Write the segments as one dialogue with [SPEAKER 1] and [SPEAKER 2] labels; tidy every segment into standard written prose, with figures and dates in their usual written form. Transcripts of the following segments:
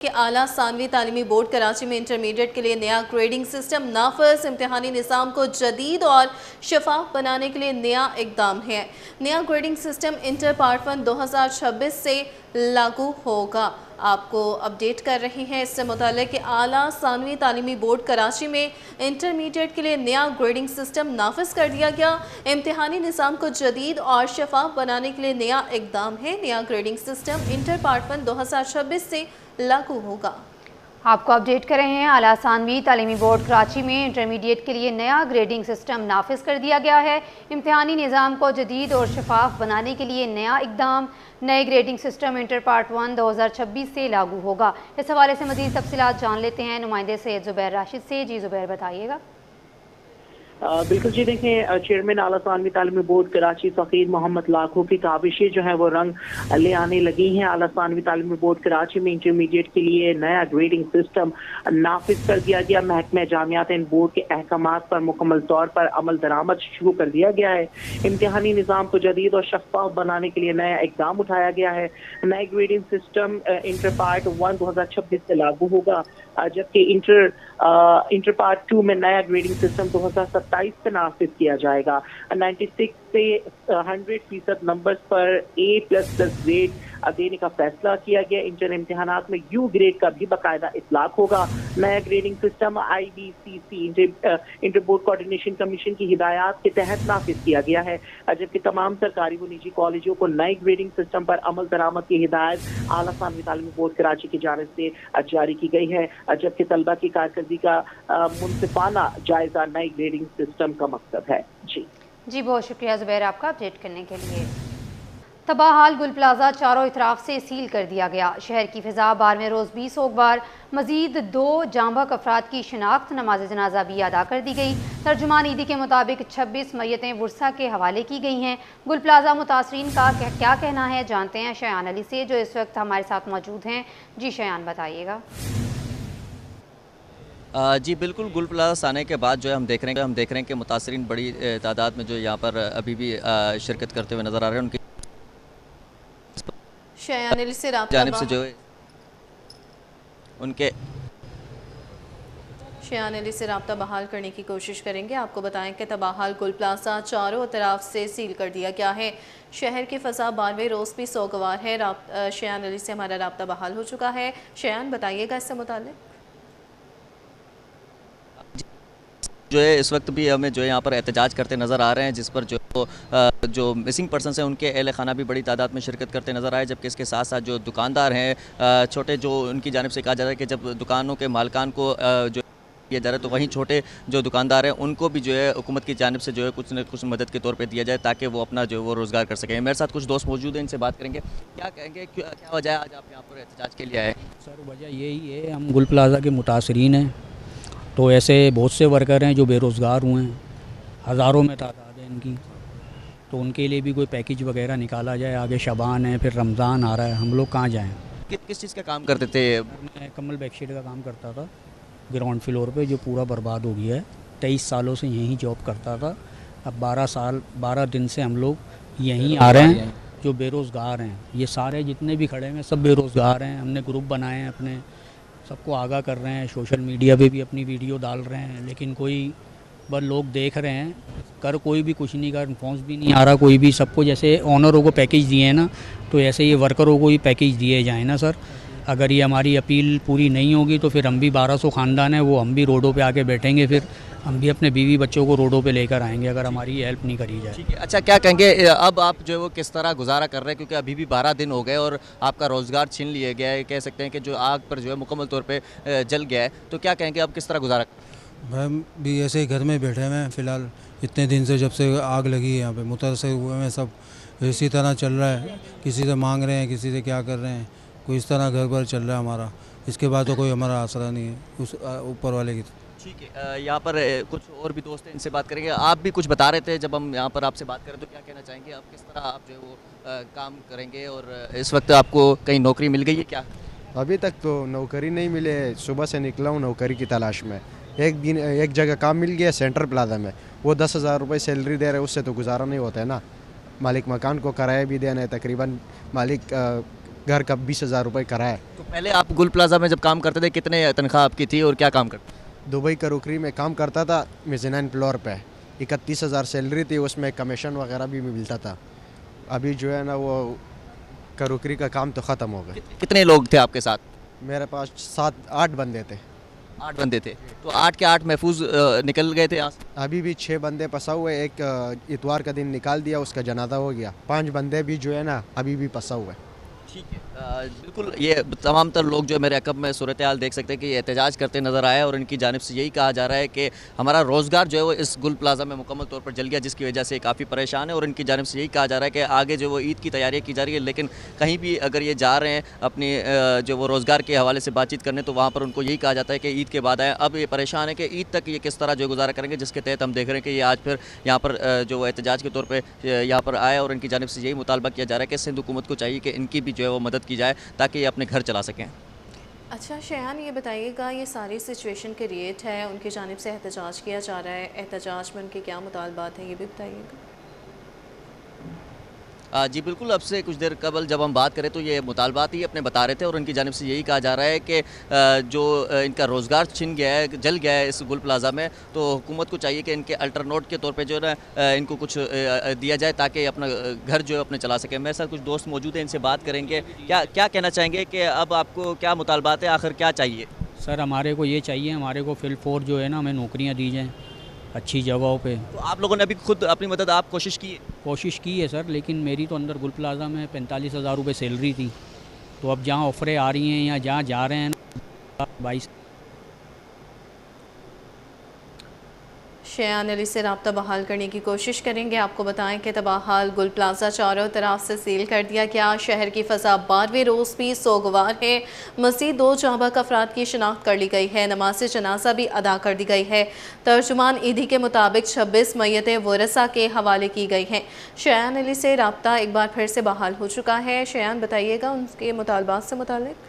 [SPEAKER 1] कि आला सानवी तालीमी बोर्ड कराची में इंटरमीडिएट के लिए नया ग्रेडिंग सिस्टम नाफिज, इम्तिहानी निज़ाम को जदीद और शफाफ बनाने के लिए नया इकदाम है। नया ग्रेडिंग सिस्टम इंटर पार्ट 1 2026 से लागू होगा। आपको अपडेट कर रहे हैं इससे मुताल्लिक कि आला सानवी तालीमी बोर्ड कराची में इंटरमीडिएट के लिए नया ग्रेडिंग सिस्टम नाफिज कर दिया गया। इम्तिहानी निज़ाम को जदीद और शफाफ बनाने के लिए नया इकदाम है। नया ग्रेडिंग सिस्टम इंटर पार्ट 1 2026 से लागू होगा।
[SPEAKER 2] आपको अपडेट कर रहे हैं आला सानवी तालीमी बोर्ड कराची में इंटरमीडिएट के लिए नया ग्रेडिंग सिस्टम नाफिज कर दिया गया है। इम्तिहानी निज़ाम को जदीद और शफाफ बनाने के लिए नया इकदाम, नए ग्रेडिंग सिस्टम इंटर पार्ट 1 2026 से लागू होगा। इस हवाले से मज़ीद तफसीलात जान लेते हैं नुमाइंदे सैयद ज़ुबैर राशिद से। जी ज़ुबैर, बताइएगा।
[SPEAKER 3] बिल्कुल जी, देखें, चेयरमैन आला सानवी तालीमी बोर्ड कराची फ़कीर मोहम्मद लाखों की काविशें जो है वो रंग ले आने लगी हैं। आला सानवी तालीमी बोर्ड कराची में इंटरमीडिएट के लिए नया ग्रेडिंग सिस्टम नाफिज कर दिया गया। महकमा जामियात एंड बोर्ड के अहकामात पर मुकम्मल तौर पर अमल दरामद शुरू कर दिया गया है। इम्तिहानी निज़ाम को जदीद और शफाफ बनाने के लिए नया इकदाम उठाया गया है। नए ग्रेडिंग सिस्टम इंटर पार्ट 1 2026 से लागू होगा, जबकि इंटर पार्ट 2 में नया ग्रेडिंग सिस्टम 2027 से नाफिज किया जाएगा। 96 से 100% नंबर्स पर A++ ग्रेड देने का फैसला किया गया। इंटर इम्तिहानात में U ग्रेड का भी बाकायदा इतलाक होगा। नया grading system IBCC inter board coordination commission की हिदायत के तहत नाफिज किया गया है, जबकि तमाम सरकारी व निजी कॉलेजों को नए ग्रेडिंग सिस्टम पर अमल दरामद की हिदायत आला सानवी तालीमी बोर्ड कराची की जानिब से जारी की गई है, जबकि तलबा की कारकर्दगी का मुनसिफाना जायजा नए ग्रेडिंग सिस्टम का मकसद है।
[SPEAKER 2] जी बहुत शुक्रिया ज़ुबैर आपका अपडेट करने के लिए। तबाहाल गुल प्लाजा चारों इतराफ से सील कर दिया गया। शहर की फिजा बार में रोज़ 20 ओकबार मजीद 2 जांबक अफराद की शिनाख्त, नमाज जनाजा भी अदा कर दी गई। तर्जुमान ईदी के मुताबिक 26 मैयतें बुरसा के हवाले की गई हैं। गुल प्लाजा मुतासरीन का क्या कहना है, जानते हैं शयान अली से जो इस वक्त हमारे साथ मौजूद हैं। जी शयान, बताइएगा।
[SPEAKER 4] जी बिल्कुल, गुल प्लाजा आने के बाद जो है हम देख रहे हैं कि मुतासरीन बड़ी तादाद में जो यहाँ पर अभी भी शिरकत करते हुए नज़र आ रहे हैं। उनकी
[SPEAKER 1] शयान से
[SPEAKER 4] जानिब से जो है उनके
[SPEAKER 1] शयान अली से रब्ता बहाल करने की कोशिश करेंगे। आपको बताएं कि तबाहाल गुल प्लाजा चारों तरफ से सील कर दिया गया है। शहर की फ़ज़ा बारहवें रोज़ भी सोगवार है। शयान अली से हमारा रब्ता बहाल हो चुका है। शयान, बताइएगा इससे मुताल्लिक़।
[SPEAKER 4] जो है इस वक्त भी हमें जो है यहाँ पर एहतजाज करते नज़र आ रहे हैं, जिस पर जो मिसिंग पर्सन हैं उनके अहल खाना भी बड़ी तादाद में शिरकत करते नज़र आए। जबकि इसके साथ साथ जो दुकानदार हैं छोटे, जो उनकी जानिब से कहा जा रहा है कि जब दुकानों के मालिकान को जो किया जा रहा है तो वहीं छोटे जो दुकानदार हैं उनको भी जो है हुकूमत की जानिब से जो है कुछ न कुछ मदद के तौर पे दिया जाए ताकि वो अपना जो है वो रोज़गार कर सकें। मेरे साथ कुछ दोस्त मौजूद हैं, इनसे बात करेंगे। क्या कहेंगे, क्या वजह है आज आप यहाँ पर एहतजाज के लिए आए?
[SPEAKER 5] सर वजह यही है, हम गुल प्लाजा के मुतासरीन हैं, तो ऐसे बहुत से वर्कर हैं जो बेरोज़गार हुए हैं, हज़ारों में तादाद है इनकी, तो उनके लिए भी कोई पैकेज वगैरह निकाला जाए। आगे शबान है, फिर रमज़ान आ रहा है, हम लोग कहाँ जाएँ।
[SPEAKER 4] किस चीज़ का काम करते थे?
[SPEAKER 5] मैं कमल बेडशीट का काम करता था ग्राउंड फ्लोर पे, जो पूरा बर्बाद हो गया है। 23 सालों से यहीं जॉब करता था। अब 12 दिन से हम लोग यहीं आ रहे हैं। जो बेरोज़गार हैं, ये सारे जितने भी खड़े हैं सब बेरोज़गार हैं। हमने ग्रुप बनाए हैं, अपने सबको आगाह कर रहे हैं, सोशल मीडिया पे भी अपनी वीडियो डाल रहे हैं, लेकिन कोई बस लोग देख रहे हैं, कोई भी कुछ नहीं कर, रिस्पॉन्स भी नहीं आ रहा कोई भी। सबको जैसे ऑनरों को पैकेज दिए हैं ना, तो ऐसे ये वर्करों को ही पैकेज दिए जाए ना सर। अगर ये हमारी अपील पूरी नहीं होगी तो फिर हम भी 1200 ख़ानदान है वो हम भी रोडों पे आके बैठेंगे, फिर हम भी अपने बीवी बच्चों को रोडों पे लेकर आएंगे अगर हमारी हेल्प नहीं करी जाए।
[SPEAKER 4] ठीक है, अच्छा क्या कहेंगे अब आप जो है वो किस तरह गुजारा कर रहे हैं, क्योंकि अभी भी 12 दिन हो गए और आपका रोज़गार छीन लिया गया है, कह सकते हैं कि जो आग पर जो है मुकम्मल तौर पे जल गया है, तो क्या कहेंगे अब किस तरह गुजारा?
[SPEAKER 6] हम भी ऐसे ही घर में बैठे हुए हैं फ़िलहाल। इतने दिन से जब से आग लगी है यहाँ पे मुतासर हुए हैं सब, इसी तरह चल रहा है। किसी से मांग रहे हैं, किसी से क्या कर रहे हैं, कोई इस तरह घर पर चल रहा है हमारा। इसके बाद तो कोई हमारा आसरा नहीं है उस ऊपर वाले की।
[SPEAKER 4] ठीक है, यहाँ पर कुछ और भी दोस्त हैं, इनसे बात करेंगे। आप भी कुछ बता रहे थे जब हम यहाँ पर आपसे बात करें, तो क्या कहना चाहेंगे आप, किस तरह आप जो है वो काम करेंगे और इस वक्त आपको कहीं नौकरी मिल गई है क्या?
[SPEAKER 7] अभी तक तो नौकरी नहीं मिले, सुबह से निकला हूँ नौकरी की तलाश में। एक जगह काम मिल गया सेंटर प्लाजा में, वो 10,000 रुपये सैलरी दे रहे हैं, उससे तो गुजारा नहीं होता है ना। मालिक मकान को किराया भी देना है, तकरीबन मालिक घर का 20,000 रुपये किराया।
[SPEAKER 4] तो पहले आप गुल प्लाजा में जब काम करते थे कितने तनख्वाह आपकी थी और क्या काम करते थे?
[SPEAKER 7] दुबई करोकरी में काम करता था, मेज़नाइन फ्लोर पे 31,000 सैलरी थी, उसमें कमीशन वगैरह भी मिलता था। अभी जो है ना वो करोकरी का काम तो ख़त्म हो गया।
[SPEAKER 4] कितने लोग थे आपके साथ?
[SPEAKER 7] मेरे पास 7-8 बंदे थे।
[SPEAKER 4] 8 बंदे थे। तो 8 के 8 महफूज निकल गए थे यहाँ से?
[SPEAKER 7] अभी भी 6 बंदे फंसा हुए, एक इतवार का दिन निकाल दिया, उसका जनाजा हो गया। 5 बंदे भी जो है ना अभी भी फंसा हुए।
[SPEAKER 4] ठीक है, बिल्कुल ये तमाम तर लोग जो है मेरे अकब में सूरत हाल देख सकते हैं कि ये एहतजाज करते नज़र आए और इनकी जानिब से यही कहा जा रहा है कि हमारा रोज़गार जो है वो इस गुल प्लाजा में मुकम्मल तौर पर जल गया, जिसकी वजह से काफ़ी परेशान है। और इनकी जानिब से यही कहा जा रहा है कि आगे जो वो ईद की तैयारियाँ की जा रही है, लेकिन कहीं भी अगर ये जा रहे हैं अपनी जो वो रोज़गार के हवाले से बातचीत करने, तो वहाँ पर उनको यही कहा जाता है कि ईद के बाद आए। अब ये परेशान है कि ईद तक ये किस तरह जो गुजारा करेंगे, जिसके तहत हम देख रहे हैं कि ये आज फिर यहाँ पर जो वो एहतजाज के तौर पर यहाँ पर आए और इनकी जानिब से यही मुतालबा किया जा रहा है कि सिंध हुकूमत को चाहिए कि इनकी भी जो है वो मदद की जाए ताकि ये अपने घर चला सकें।
[SPEAKER 1] अच्छा शयान, ये बताइएगा ये सारी सिचुएशन क्रिएट है, उनकी जानिब से एहतजाज किया जा रहा है, एहतजाज में उनके क्या मुतालबात हैं ये भी बताइएगा।
[SPEAKER 4] जी बिल्कुल, अब से कुछ देर कबल जब हम बात करें तो ये मुतालबात ही अपने बता रहे थे और उनकी जानिब से यही कहा जा रहा है कि जो इनका रोज़गार छिन गया है, जल गया है इस गुल प्लाजा में, तो हुकूमत को चाहिए कि इनके अल्टरनेट के तौर पे जो है ना इनको कुछ दिया जाए ताकि अपना घर जो है अपने चला सकें। मेरे साथ कुछ दोस्त मौजूद हैं, इनसे बात करेंगे। क्या क्या कहना चाहेंगे कि अब आपको क्या मुतालबात है, आखिर क्या चाहिए?
[SPEAKER 5] सर हमारे को ये चाहिए, हमारे को फिल फोर जो है ना हमें नौकरियाँ दी जाएँ अच्छी जगहों पे।
[SPEAKER 4] तो आप लोगों ने अभी खुद अपनी मदद आप कोशिश की?
[SPEAKER 5] कोशिश की है सर, लेकिन मेरी तो अंदर गुल प्लाजा में 45,000 रुपये सैलरी थी। तो अब जहाँ ऑफरें आ रही हैं या जहाँ जा रहे हैं 22।
[SPEAKER 1] शयान अली से रब्ता बहाल करने की कोशिश करेंगे। आपको बताएं कि तबाहाल गुल प्लाजा चारों तरफ से सील कर दिया गया। शहर की फ़ज़ा 12वें रोज़ भी सोगवार है। मज़ीद 2 जाँबाज़ अफराद की शनाख्त कर ली गई है। नमाज जनाजा भी अदा कर दी गई है। तर्जुमान ईदी के मुताबिक 26 मैयतें वरसा के हवाले की गई हैं। शयान अली से रब्ता एक बार फिर से बहाल हो चुका है। शयान बताइएगा उनके मुतालबात से मुतालिक।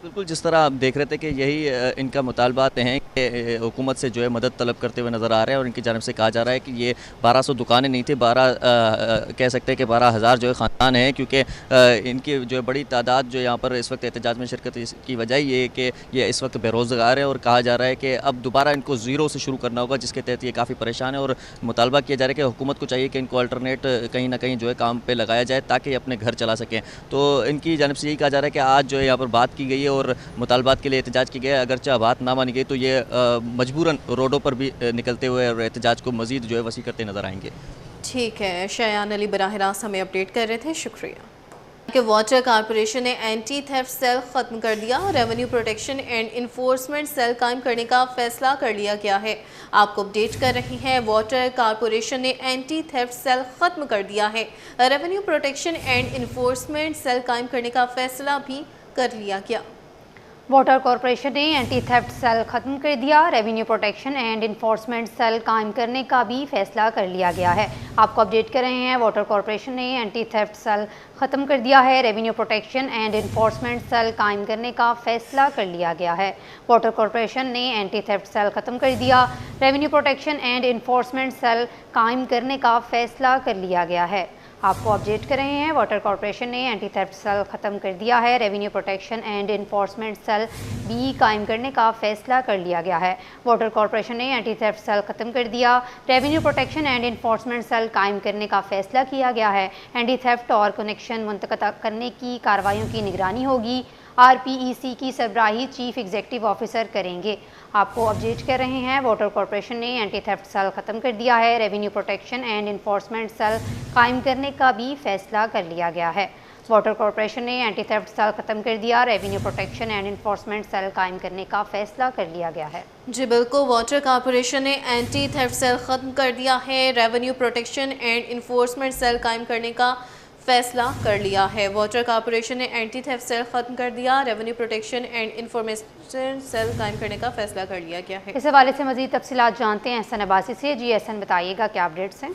[SPEAKER 4] बिल्कुल, जिस तरह आप देख रहे थे कि यही इनका मुतालबात हैं कि हुकूमत से जो है मदद तलब करते हुए नज़र आ रहे हैं और इनकी जानिब से कहा जा रहा है कि ये 1200 दुकानें नहीं थी, 12 कह सकते हैं कि 12,000 जो है ख़ानदान हैं, क्योंकि इनकी जो है बड़ी तादाद जो यहाँ पर इस वक्त एहतजाज में शिरकत की वजह ये है कि ये इस वक्त बेरोज़गार है और कहा जा रहा है कि अब दोबारा इनको ज़ीरो से शुरू करना होगा, जिसके तहत ये काफ़ी परेशान है। और मुतालबा किया जा रहा है कि हुकूमत को चाहिए कि इनको अल्टरनेट कहीं ना कहीं जो है काम पर लगाया जाए ताकि ये अपने घर चला सकें। तो इनकी जानिब से यही कहा जा रहा है कि आज जो है यहाँ पर बात की गई है और मुतालबात के लिए एहतजाज की गया। अगरचे बात ना मानी गई तो ये मजबूरन रोडों पर भी निकलते हुए और एहतजाज को मज़ीद जो है वसी करते नज़र आएंगे।
[SPEAKER 1] ठीक है, शयान अली बराह रास्त हमें अपडेट कर रहे थे, शुक्रिया। कि वाटर कॉरपोरेशन ने एंटी थेफ्ट सेल ख़त्म कर दिया। Revenue protection and enforcement cell कायम करने का फैसला कर लिया गया है। आपको अपडेट कर रही हैं, वाटर कॉरपोरेशन ने एंटी थेफ्ट सेल ख़त्म कर दिया है। Revenue protection and enforcement cell कायम करने का फैसला भी कर लिया गया।
[SPEAKER 2] वाटर कॉरपोरेशन ने एंटी थेफ्ट सेल ख़त्म कर दिया। Revenue protection and enforcement cell कायम करने का भी फैसला कर लिया गया है। आपको अपडेट कर रहे हैं, वाटर कॉरपोरेशन ने एंटी थेफ्ट सेल ख़त्म कर दिया है। Revenue protection and enforcement cell कायम करने का फैसला कर लिया गया है। वाटर कॉरपोरेशन ने एंटी थेफ्ट सेल ख़त्म कर दिया। Revenue protection and enforcement cell कायम करने का फैसला कर लिया गया है। आपको अपडेट कर रहे हैं, वाटर कॉरपोरेशन ने एंटी थेफ्ट सेल ख़त्म कर दिया है। Revenue protection and enforcement cell भी कायम करने का फैसला कर लिया गया है। वाटर कॉरपोरेशन ने एंटी थेफ्ट सेल ख़त्म कर दिया। Revenue protection and enforcement cell कायम करने का फैसला किया गया है। एंटी थेफ्ट और कनेक्शन मुंतक़द करने की कार्रवाइयों की निगरानी होगी। RPEC की सरबराही चीफ एग्जीक्यूटिव ऑफिसर करेंगे। आपको अपडेट कर रहे हैं, वाटर कॉरपोरेशन ने एंटी थेफ्ट सेल ख़त्म कर दिया है। Revenue protection and enforcement cell कायम करने का भी फैसला कर लिया गया है। वाटर कॉरपोरेशन ने एंटी थेफ्ट सेल ख़त्म कर दिया। Revenue protection and enforcement cell कायम करने का फैसला कर लिया गया है।
[SPEAKER 1] जी बिल्कुल, वाटर कॉरपोरेशन ने एंटी थेफ्ट सेल ख़त्म कर दिया है। Revenue protection and enforcement cell कायम करने का फैसला कर लिया है। वाटर कॉरपोरेशन ने एंटी थेफ्ट सेल ख़त्म कर दिया। Revenue protection and information cell कायम करने का फैसला कर लिया गया है।
[SPEAKER 2] इस हवाले से मज़ीद तफसीलात जानते हैं एहसन अब्बासी से। जी एहसन, बताइएगा क्या अपडेट्स हैं?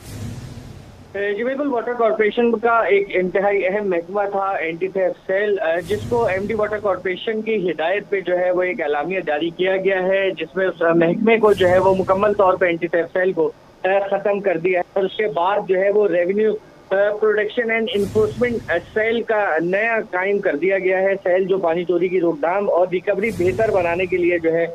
[SPEAKER 3] जी बिल्कुल, वाटर कॉरपोरेशन का एक इंतहाई अहम महकमा था एंटी थेफ्ट सेल, जिसको MD वाटर कॉरपोरेशन की हिदायत पे जो है वो एक एलामिया जारी किया गया है, जिसमें उस महकमे को जो है वो मुकम्मल तौर पे एंटी थेफ्ट सेल को ख़त्म कर दिया है। और उसके बाद जो है वो revenue
[SPEAKER 8] protection and enforcement cell का नया कायम कर दिया गया है। सेल जो पानी चोरी की रोकथाम और रिकवरी बेहतर बनाने के लिए जो है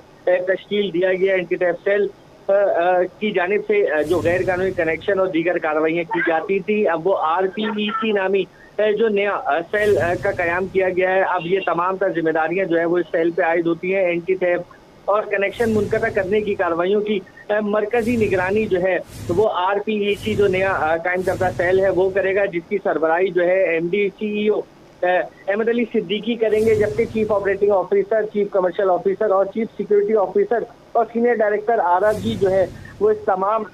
[SPEAKER 8] तश्कील दिया गया। एंटी थेफ्ट सेल की जानिब से जो गैर कानूनी कनेक्शन और दीगर कार्रवाइयाँ की जाती थी, अब वो RPEC नामी जो नया सेल का कयाम किया गया है। अब ये तमाम तर जिम्मेदारियां जो है वो इस सेल पे आयद होती हैं। एंटी थेफ्ट और कनेक्शन मुनक़ता करने की कार्रवाइयों की मरकजी निगरानी जो है वो RPEC जो नया कायम करता सेल है वो करेगा, जिसकी सरबराही जो है MD CEO अहमद अली सिद्दीकी करेंगे, जबकि chief operating officer, chief commercial officer और चीफ सिक्योरिटी ऑफिसर और सीनियर डायरेक्टर RRG जो है वो इस तमाम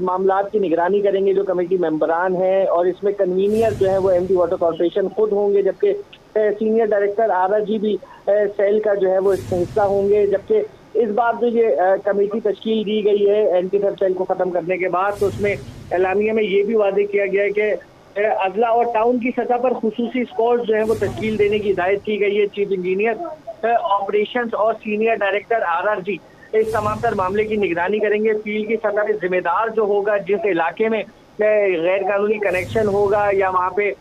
[SPEAKER 8] मामलात की निगरानी करेंगे जो कमेटी मेंबरान हैं। और इसमें कन्वीनियर जो है वो MD वाटर कॉर्पोरेशन खुद होंगे, जबकि सीनियर डायरेक्टर RRG भी सेल का जो है वो इसका हिस्सा होंगे। जबकि इस बार जो ये कमेटी तश्कील दी गई है एंटी थेफ्ट सेल को खत्म करने के बाद, तो उसमें एलामिया में ये भी वादे किया गया है कि अजला और टाउन की सतह पर खुसूसी स्क्वाड जो है वो तश्कील देने की हिदायत की गई है। चीफ इंजीनियर ऑपरेशंस और सीनियर डायरेक्टर RRG इस तमाम तर मामले की निगरानी करेंगे। फील्ड की सतह पर जिम्मेदार जो होगा, जिस इलाके में गैर कानूनी कनेक्शन होगा या वहाँ पे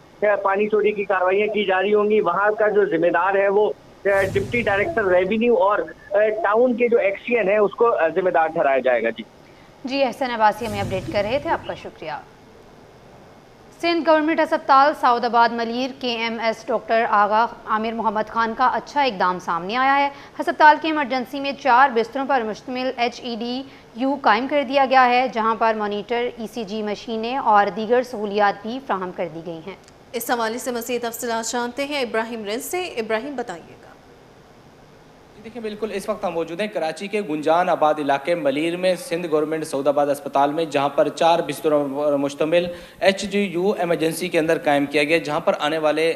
[SPEAKER 8] पानी चोरी की कार्रवाइयाँ की जा रही होंगी, वहाँ का जो जिम्मेदार है वो डिप्टी डायरेक्टर रेवेन्यू और टाउन के जो एक्सीएन है उसको जिम्मेदार ठहराया जाएगा। जी
[SPEAKER 2] एहसन अब्बासी हमें अपडेट कर रहे थे, आपका शुक्रिया। सिंध गवर्नमेंट अस्पताल साउदाबाद मलीर KMS डॉक्टर आगा आमिर मोहम्मद खान का अच्छा इकदाम सामने आया है। अस्पताल की इमरजेंसी में 4 बिस्तरों पर मुश्तमिल HEDU कायम कर दिया गया है, जहां पर मॉनिटर, ECG मशीनें और दीगर सहूलियात भी फ्राहम कर दी गई हैं।
[SPEAKER 1] इस हवाले से मज़ीद तफसीलात जानते हैं इब्राहिम रिंस से। इब्राहिम बताइएगा।
[SPEAKER 9] देखिए, बिल्कुल इस वक्त हम मौजूद हैं कराची के गुंजान आबाद इलाके मलीर में सिंध गवर्नमेंट सऊदाबाद अस्पताल में, जहां पर 4 बिस्तरों पर मुश्तमिल HDU इमरजेंसी के अंदर कायम किया गया, जहां पर आने वाले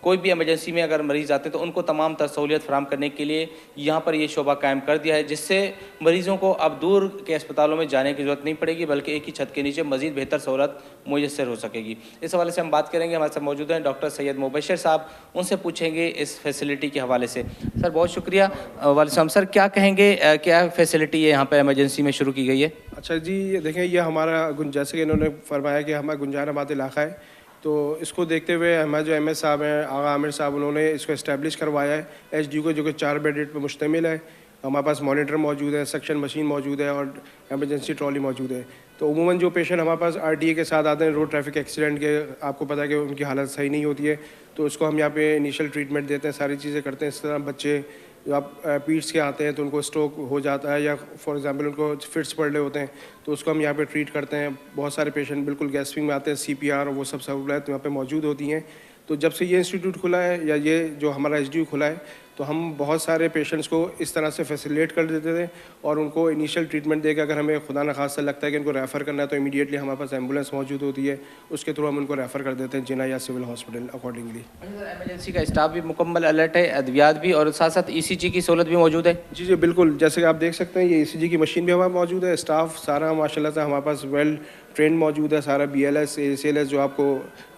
[SPEAKER 9] कोई भी इमरजेंसी में अगर मरीज़ आते हैं तो उनको तमाम तर सहूलियत फराहम करने के लिए यहाँ पर ये शोबा कायम कर दिया है, जिससे मरीज़ों को अब दूर के अस्पतालों में जाने की ज़रूरत नहीं पड़ेगी, बल्कि एक ही छत के नीचे मज़ीद बेहतर सहूलत मुयस्सर हो सकेगी। इस हवाले से हम बात करेंगे, हमारे साथ मौजूद हैं डॉक्टर सैयद मुबशर साहब, उनसे पूछेंगे इस फैसिलिटी के हवाले से। सर बहुत शुक्रिया। वाले साहब, सर क्या कहेंगे, क्या फैसिलिटी है यहाँ पर इमरजेंसी में शुरू की गई है?
[SPEAKER 10] अच्छा जी, देखें ये हमारा जैसे कि इन्होंने फरमाया कि हमारा गुंजान आबाद इलाका है, तो इसको देखते हुए हमारे जो MS साहब हैं, आगा आमिर साहब, उन्होंने इसको इस्टेब्लिश करवाया है HDU को, जो कि 4 बेडेड पर मुश्तमिल है। हमारे पास मॉनिटर मौजूद है, सक्शन मशीन मौजूद है और एमरजेंसी ट्रॉली मौजूद है। तो उमूमन जो पेशेंट हमारे पास RTA के साथ आते हैं, रोड ट्रैफिक एक्सीडेंट के, आपको पता है कि उनकी हालत सही नहीं होती है, तो उसको हम यहाँ पे इनिशियल ट्रीटमेंट देते हैं, सारी चीज़ें करते हैं। इस तरह बच्चे जो आप पीड्स के आते हैं तो उनको स्ट्रोक हो जाता है या फॉर एग्जांपल उनको फिट्स पड़ रहे होते हैं, तो उसको हम यहाँ पे ट्रीट करते हैं। बहुत सारे पेशेंट बिल्कुल गैस्ट्रिक में आते हैं, CPR और वो सब सहूलियत यहाँ पे मौजूद होती हैं। तो जब से ये इंस्टीट्यूट खुला है या ये जो हमारा HDU खुला है, तो हम बहुत सारे पेशेंट्स को इस तरह से फैसिलिटेट कर देते थे और उनको इनिशियल ट्रीटमेंट देकर अगर हमें खुदा न खास्ता लगता है कि इनको रेफ़र करना है, तो इमीडिएटली हमारे पास एम्बुलेंस मौजूद होती है, उसके थ्रू हम उनको रेफ़र कर देते हैं जिना या सिविल हॉस्पिटल अकॉर्डिंगली।
[SPEAKER 9] एमरजेंसी का स्टाफ भी मुकम्मल अलर्ट है, अद्वियात भी, और साथ साथ ECG की सहूलत भी मौजूद है?
[SPEAKER 10] जी जी बिल्कुल, जैसे कि आप देख सकते हैं ये ECG की मशीन भी हमारे मौजूद है। स्टाफ सारा माशाल्लाह से हमारे पास वेल ट्रेंड मौजूद है, सारा BLS ACLS जो आपको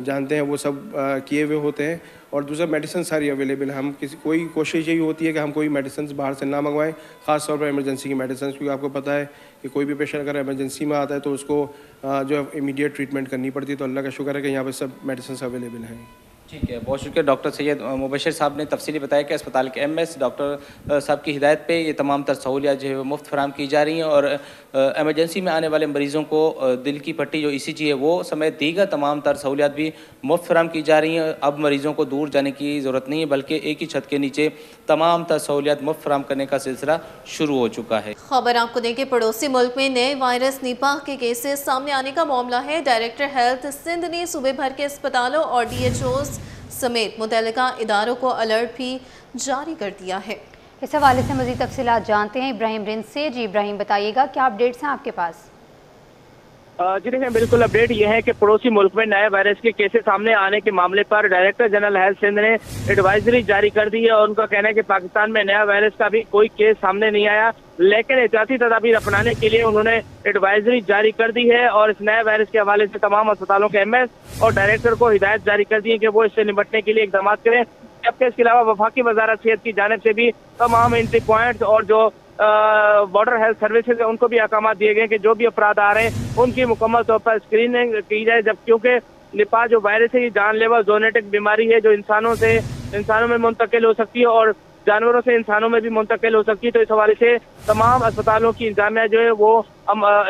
[SPEAKER 10] जानते हैं वो सब किए हुए होते हैं। और दूसरा मेडिसिन सारी अवेलेबल है। हम कोई कोशिश यही होती है कि हम कोई मेडिसिन बाहर से ना मंगवाएं, ख़ास तौर पर इमरजेंसी की मेडिसिन, क्योंकि आपको पता है कि कोई भी पेशेंट अगर इमरजेंसी में आता है तो उसको जो है इमीडिएट ट्रीटमेंट करनी पड़ती है। तो अल्लाह का शुक्र है कि यहाँ पर सब मेडिसिन अवेलेबल हैं।
[SPEAKER 9] ठीक है, बहुत शुक्रिया। डॉक्टर सैयद मुबशर साहब ने तफसीली बताया कि अस्पताल के MS डॉक्टर साहब की हिदायत पे ये तमाम तर सहूलियात जो है वो मुफ्त फराम की जा रही हैं और एमरजेंसी में आने वाले मरीज़ों को दिल की पट्टी जो ECG है वो समेत दीगर तमाम तर सहूलियात भी मुफ्त फराम की जा रही हैं। अब मरीज़ों को दूर जाने की ज़रूरत नहीं है, बल्कि एक ही छत के नीचे तमाम तर सहूलियात मुफ्त फराम करने का सिलसिला शुरू हो चुका है।
[SPEAKER 1] खबर आपको दें कि पड़ोसी मुल्क में नए वायरस निपाह के केसेस सामने आने का मामला है। डायरेक्टर हेल्थ सिंध ने सूबे भर के अस्पतालों और DHOs समेत मुतल्लिका इदारों को अलर्ट भी जारी कर दिया है।
[SPEAKER 2] इस हवाले से मज़ीद तफसीलात जानते हैं इब्राहिम रिंस से। जी इब्राहिम, बताइएगा क्या अपडेट्स हैं आपके पास?
[SPEAKER 8] जी देखिए, बिल्कुल अपडेट यह है कि पड़ोसी मुल्क में नए वायरस के केसेस सामने आने के मामले पर डायरेक्टर जनरल हेल्थ सिंध ने एडवाइजरी जारी कर दी है और उनका कहना है कि पाकिस्तान में नया वायरस का भी कोई केस सामने नहीं आया, लेकिन एहतियाती तदाबीर अपनाने के लिए उन्होंने एडवाइजरी जारी कर दी है और इस नए वायरस के हवाले से तमाम अस्पतालों के MS और डायरेक्टर को हिदायत जारी कर दी है कि वो इससे निपटने के लिए इकदाम करें। जबकि इसके अलावा वफाकी वजारत सेहत की जानिब से भी तमाम एंट्री पॉइंट्स और जो बॉर्डर हेल्थ सर्विसेज है उनको भी अहकाम दिए गए कि जो भी अफराद आ रहे हैं उनकी मुकम्मल तौर पर स्क्रीनिंग की जाए, जब क्योंकि निपाह जो वायरस है ये जानलेवा ज़ूनोटिक बीमारी है जो इंसानों में मुंतकिल हो सकती है और जानवरों से इंसानों में भी मुंतकिल हो सकती है। तो इस हवाले से तमाम अस्पतालों की इंतजामिया जो है वो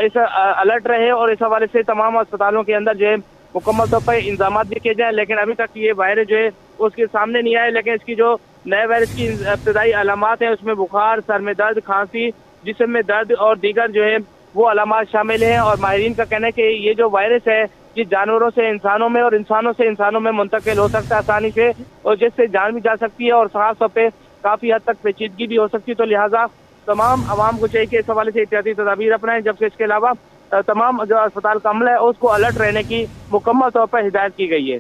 [SPEAKER 8] इस अलर्ट रहे और इस हवाले से तमाम अस्पतालों के अंदर जो है मुकम्मल तौर पर इंतजाम भी किए जाए। लेकिन अभी तक ये वायरस जो है उसके सामने नहीं आया, लेकिन इसकी जो नए वायरस की इब्तदाई अलामात हैं उसमें बुखार, सर में दर्द, खांसी, जिस्म में दर्द और दीगर जो है वो अलामात शामिल हैं। और माहिरीन का कहना है कि ये जो वायरस है ये जानवरों से इंसानों में और इंसानों से इंसानों में मुंतकिल हो सकता है आसानी से और जिससे जान भी जा सकती है और खास तौर पर काफ़ी हद तक पेचीदगी भी हो सकती है। तो लिहाजा तमाम आवाम को चाहिए कि इस हवाले से एहतियाती तदाबीर अपनाएं, जबकि इसके अलावा तमाम जो अस्पताल का अमला है उसको अलर्ट रहने की मुकम्मल तौर पर हिदायत की गई है।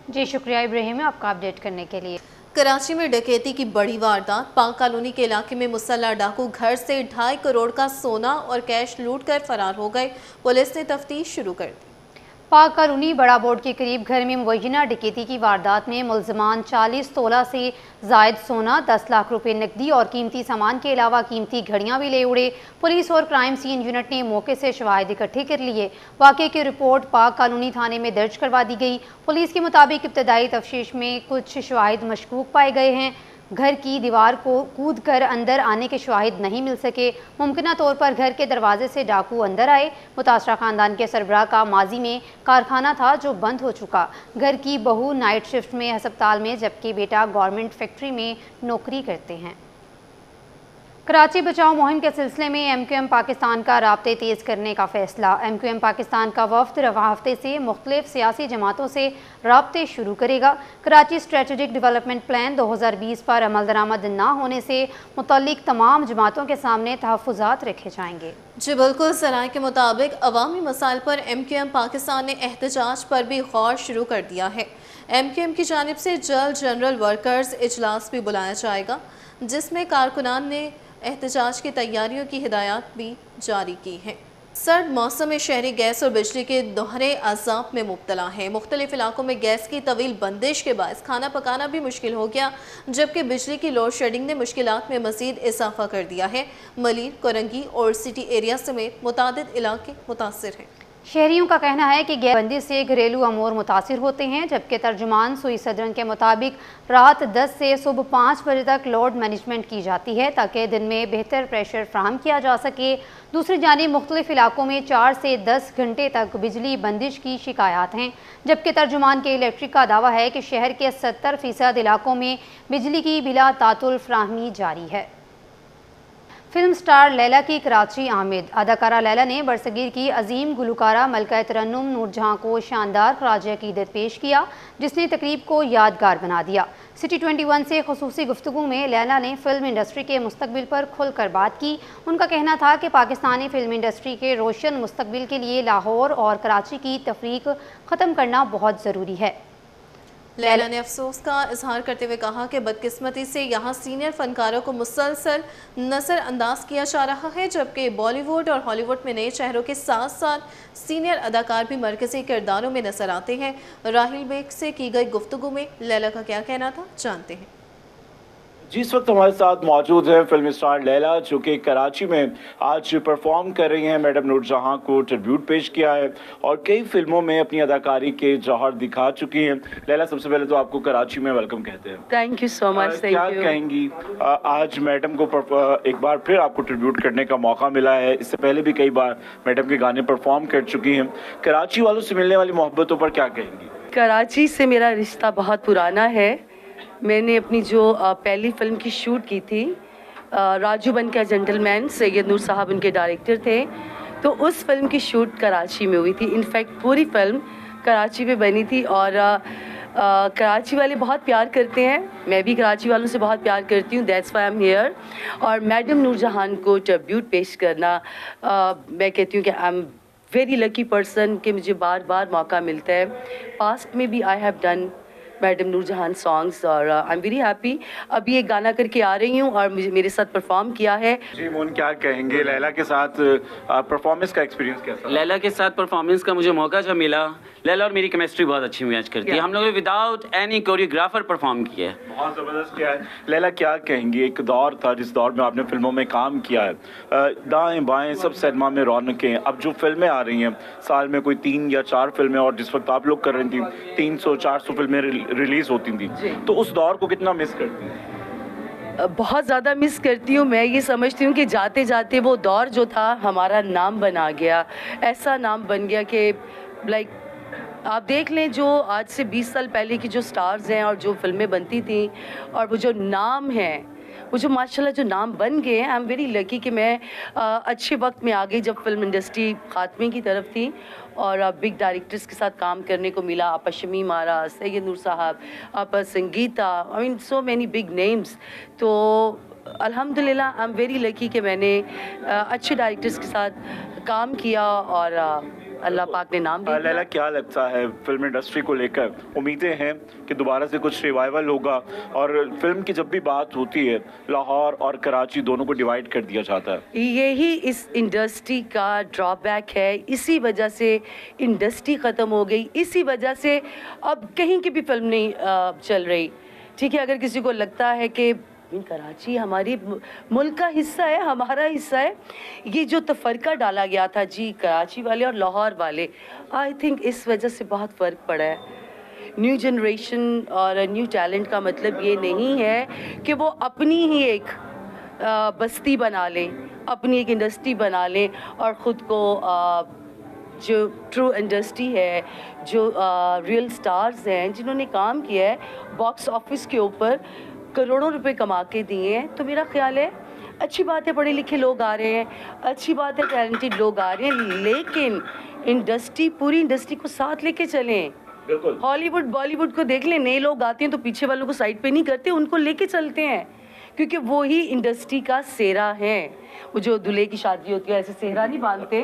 [SPEAKER 8] जी
[SPEAKER 2] शुक्रिया इब्राहिम आपका अपडेट करने के लिए।
[SPEAKER 1] कराची में डकैती की बड़ी वारदात। पाक कॉलोनी के इलाके में मुसल्लह डाकू घर से 2.5 करोड़ का सोना और कैश लूट कर फरार हो गए। पुलिस ने तफ्तीश शुरू कर दी।
[SPEAKER 2] पाक कॉलोनी बड़ा बोर्ड के करीब घर में मुबैना डकैती की वारदात में मुलजमान 40 तोला से जायद सोना, 10 लाख रुपए नकदी और कीमती सामान के अलावा कीमती घड़ियां भी ले उड़े। पुलिस और क्राइम सीन यूनिट ने मौके से शवाहिद इकट्ठे कर लिए। वाक़े की रिपोर्ट पाक कॉलोनी थाने में दर्ज करवा दी गई। पुलिस के मुताबिक इब्तदाई तफ्तीश में कुछ शवाहिद मशकूक पाए गए हैं। घर की दीवार को कूद कर अंदर आने के शवाहिद नहीं मिल सके। मुमकिन तौर पर घर के दरवाजे से डाकू अंदर आए। मुतासरा ख़ानदान के सरबराह का माजी में कारखाना था जो बंद हो चुका। घर की बहू नाइट शिफ्ट में अस्पताल में, जबकि बेटा गवर्नमेंट फैक्ट्री में नौकरी करते हैं। कराची बचाओ मुहिम के सिलसिले में MQM पाकिस्तान का राब्ते तेज़ करने का फैसला। MQM पाकिस्तान का वफ्द रवा हफ्ते से मुख्तलिफ सियासी जमातों से राब्ते शुरू करेगा। कराची स्ट्रेटजिक डेवलपमेंट प्लान 2020 पर अमल दरामद न होने से मुतल्लिक तमाम जमातों के सामने तहफ़्फ़ुज़ात रखे जाएंगे।
[SPEAKER 1] जी बिल्कुल, सराय के मुताबिक अवामी मसाइल पर MQM पाकिस्तान ने एहतजाज पर भी गौर शुरू कर दिया है। MQM की जानिब से जल्द जनरल वर्कर्स इजलास भी बुलाया जाएगा, जिसमें कारकुनान ने एहतजाज की तैयारियों की हिदायत भी जारी की है। सर्द मौसम में शहरी गैस और बिजली के दोहरे अज़ाब में मुब्तला है। मुख्तलिफ इलाकों में गैस की तवील बंदिश के बायस खाना पकाना भी मुश्किल हो गया, जबकि बिजली की लोड शेडिंग ने मुश्किलात में मज़ीद इजाफा कर दिया है। मलीर, कोरंगी और सिटी एरिया समेत मुतादिद इलाके मुतासिर हैं।
[SPEAKER 2] शहरियों का कहना है कि गैस बंदी से घरेलू अमूर मुतासिर होते हैं, जबकि तर्जुमान सुई सदरन के मुताबिक रात 10 से सुबह 5 बजे तक लोड मैनेजमेंट की जाती है ताकि दिन में बेहतर प्रेशर फ्राहम किया जा सके। दूसरी जानिब मुख्तलिफ इलाकों में 4 से 10 घंटे तक बिजली बंदिश की शिकायत हैं, जबकि तर्जुमान के इलेक्ट्रिक का दावा है कि शहर के 70% इलाकों में बिजली की बिला तातुल फ्राहमी जारी है। फिल्म स्टार लैला की कराची आमद। अदाकारा लैला ने बरसगीर की अजीम गुलकारा मलका तरन्नुम नूरजहां को शानदार खराज अकीदत पेश किया, जिसने तकरीब को यादगार बना दिया। सिटी 21 से खुसूसी गुफ्तगू में लैला ने फिल्म इंडस्ट्री के मुस्तकबिल पर खुलकर बात की। उनका कहना था कि पाकिस्तानी फिल्म इंडस्ट्री के रोशन मुस्तकबिल के लिए लाहौर और कराची की तफरीक ख़त्म करना बहुत ज़रूरी है।
[SPEAKER 1] लैला ने अफसोस का इजहार करते हुए कहा कि बदकिस्मती से यहाँ सीनियर फनकारों को मुसलसल नज़रअंदाज किया जा रहा है, जबकि बॉलीवुड और हॉलीवुड में नए चेहरों के साथ साथ सीनियर अदाकार भी मरकज़ी किरदारों में नजर आते हैं। राहिल बेग से की गई गुफ्तगू में लैला का क्या कहना था, जानते हैं।
[SPEAKER 11] जिस वक्त हमारे साथ मौजूद है फिल्म स्टार लैला, जो कि कराची में आज परफॉर्म कर रही हैं। मैडम नूरजहां को ट्रिब्यूट पेश किया है और कई फिल्मों में अपनी अदाकारी के जौहर दिखा चुकी हैं। लैला, सबसे पहले तो आपको कराची में वेलकम कहते हैं।
[SPEAKER 12] Thank you so much.
[SPEAKER 11] क्या कहेंगी, आज मैडम को एक बार फिर आपको ट्रिब्यूट करने का मौका मिला है। इससे पहले भी कई बार मैडम के गाने परफॉर्म कर चुकी हैं। कराची वालों से मिलने वाली मोहब्बतों पर क्या कहेंगी?
[SPEAKER 12] कराची से मेरा रिश्ता बहुत पुराना है। मैंने अपनी जो पहली फिल्म की शूट की थी, राजू बन का जेंटलमैन, सैयद नूर साहब उनके डायरेक्टर थे, तो उस फिल्म की शूट कराची में हुई थी। इनफैक्ट पूरी फिल्म कराची में बनी थी और कराची वाले बहुत प्यार करते हैं। मैं भी कराची वालों से बहुत प्यार करती हूँ, that's why I am here. और मैडम नूरजहां को ट्रिब्यूट पेश करना, मैं कहती हूँ कि I am very lucky person कि मुझे बार बार मौका मिलता है। पास्ट में भी I have done madam Noorjahan songs और आई एम वेरी हैप्पी। अभी एक गाना करके आ रही हूँ और मेरे साथ परफॉर्म किया है।
[SPEAKER 11] जी मोहन, क्या कहेंगे लैला के साथ परफॉर्मेंस का एक्सपीरियंस कैसा?
[SPEAKER 13] लैला के साथ परफॉर्मेंस का मुझे मौका जब मिला, लैला और मेरी केमिस्ट्री बहुत अच्छी मैच करती है। हम लोगों ने विदाउट एनी कोरियोग्राफर परफॉर्म किया है।
[SPEAKER 11] बहुत ज़बरदस्त किया है। लैला, क्या कहेंगी, एक दौर था जिस दौर में आपने फिल्मों में काम किया है, दाएं बाएं सब सिनेमा में रौनकें, अब जो फिल्में आ रही हैं साल में कोई 3 या 4 फिल्में, और जिस वक्त आप लोग कर रही थी 300-400 फिल्में रिलीज़ होती थी, तो उस दौर को कितना मिस करती हैं?
[SPEAKER 12] बहुत ज़्यादा मिस करती हूँ। मैं ये समझती हूँ कि जाते जाते वो दौर जो था हमारा नाम बना गया, ऐसा नाम बन गया कि लाइक आप देख लें जो आज से 20 साल पहले की जो स्टार्स हैं और जो फिल्में बनती थी और वो जो नाम है, वो जो माशाल्लाह जो नाम बन गए हैं। आई एम वेरी लकी कि मैं अच्छे वक्त में आ गई जब फिल्म इंडस्ट्री खात्मे की तरफ थी और बिग डायरेक्टर्स के साथ काम करने को मिला। आप शमीम आरा, सैयद नूर साहब, आप Sangeeta, I mean so many big names. तो अल्हम्दुलिल्लाह आई एम वेरी लकी कि मैंने अच्छे डायरेक्टर्स के साथ काम किया और अल्लाह पाक ने नाम दिया।
[SPEAKER 11] लैला, क्या लगता है फिल्म इंडस्ट्री को लेकर? उम्मीदें हैं कि दोबारा से कुछ रिवाइवल होगा, और फिल्म की जब भी बात होती है लाहौर और कराची दोनों को डिवाइड कर दिया जाता है।
[SPEAKER 12] यही इस इंडस्ट्री का ड्रॉबैक है, इसी वजह से इंडस्ट्री ख़त्म हो गई, इसी वजह से अब कहीं की भी फिल्म नहीं चल रही। ठीक है, अगर किसी को लगता है कि कराची हमारी मुल्क का हिस्सा है, हमारा हिस्सा है, ये जो तफरका डाला गया था जी कराची वाले और लाहौर वाले, आई थिंक इस वजह से बहुत फ़र्क पड़ा है। न्यू जनरेशन और न्यू टैलेंट का मतलब ये नहीं है कि वो अपनी ही एक बस्ती बना लें, अपनी एक इंडस्ट्री बना लें और ख़ुद को जो ट्रू इंडस्ट्री है, जो रियल स्टार्स हैं जिन्होंने काम किया है बॉक्स ऑफिस के ऊपर, करोड़ों रुपए कमा के दिए हैं। तो मेरा ख्याल है अच्छी बात है, पढ़े लिखे लोग आ रहे हैं, अच्छी बात है टैलेंटेड लोग आ रहे हैं, लेकिन इंडस्ट्री, पूरी इंडस्ट्री को साथ लेके चलें।
[SPEAKER 11] बिल्कुल।
[SPEAKER 12] हॉलीवुड बॉलीवुड को देख लें, नए लोग आते हैं तो पीछे वालों को साइड पे नहीं करते, उनको लेके चलते हैं, क्योंकि वो ही इंडस्ट्री का सेहरा है। वो जो दूल्हे की शादी होती है ऐसे सेहरा नहीं बांधते,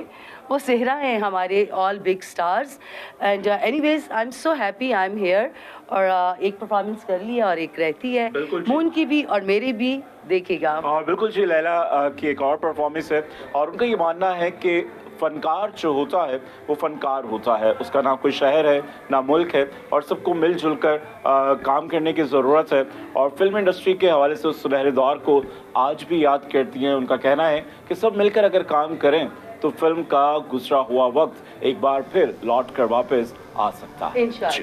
[SPEAKER 12] वो सेहरा है हमारे all big stars. And anyways I am so happy I am here. और एक परफॉर्मेंस कर लिया और एक रहती है, मून की भी और मेरी भी, देखेगा।
[SPEAKER 11] बिल्कुल जी, लैला की एक और परफॉर्मेंस है, और उनका ये मानना है कि फ़नकार जो होता है वो फ़नकार होता है, उसका ना कोई शहर है ना मुल्क है, और सबको मिलजुल कर काम करने की ज़रूरत है। और फिल्म इंडस्ट्री के हवाले से उस सुनहरे दौर को आज भी याद करती हैं। उनका कहना है कि सब मिलकर अगर काम करें तो फिल्म का गुजरा हुआ वक्त एक बार फिर लौट कर वापस आ सकता है।
[SPEAKER 12] इंशाअल्लाह।